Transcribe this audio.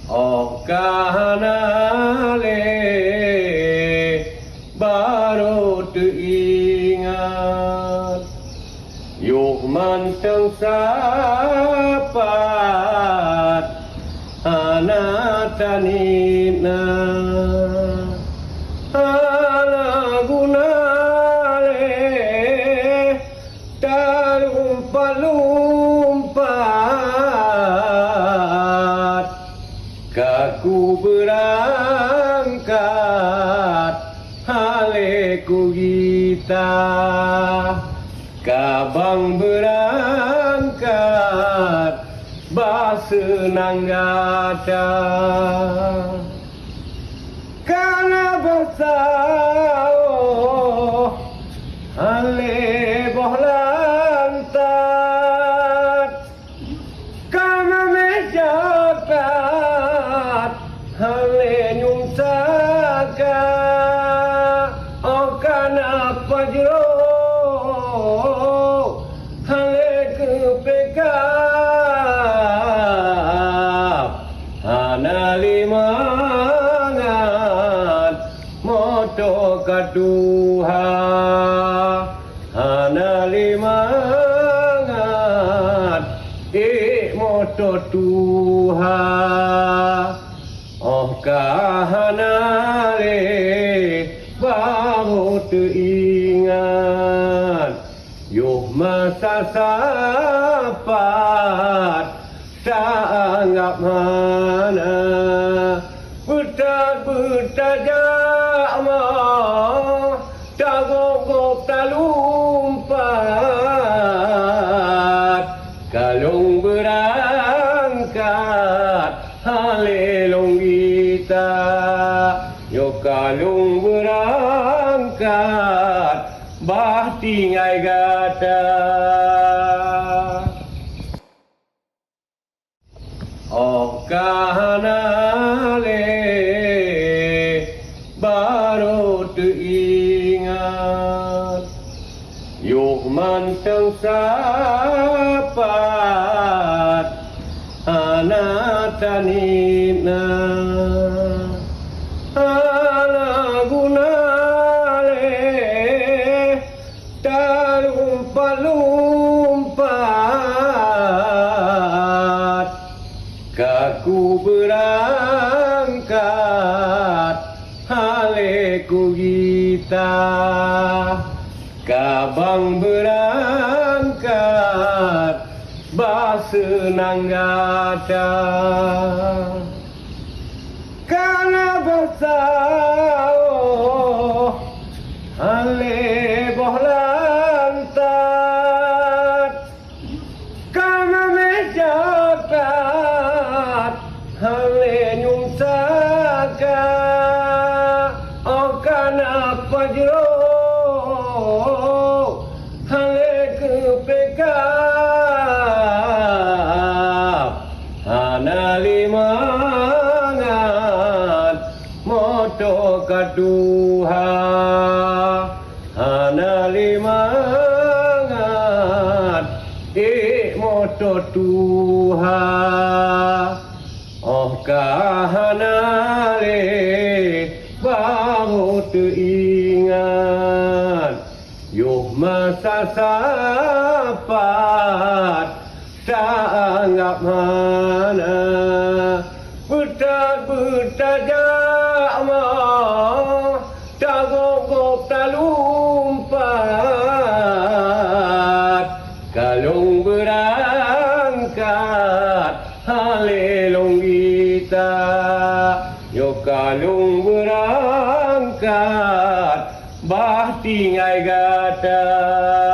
Oh kanale baru teringat yuk manteng sapat anak tanina ala gunale talumpat kaku berangkat haleku kita kabang berangkat basenang gata kana bersao hale boh lantat kana mejakat hale nyungsaka oh kana pajro hale kepekap hana limangan moto kaduha hana limangan moto tuha oh kahanale baru teringat yuh masa sapat sangat mana betat jama tagok talumpat kalung berangkat halelong kita yo kalung berangkat bah tingai gata oh kanale baru teringat yuk manteng sapat anak tanina ala gunale talumpat kaku berangkat haleku kita kabang berangkat basenang gata kana bersao hale boh lantat kana mejakat hale nyungsaka oh kana pajro hale kepekap hana limangan moto kaduha hana limangan moto tuha oh kahanale baru teringat yuh masa sapat sangat mana betat jama tagok talumpat kalung berangkat halelong kita yo kalung berangkat bah tingai gata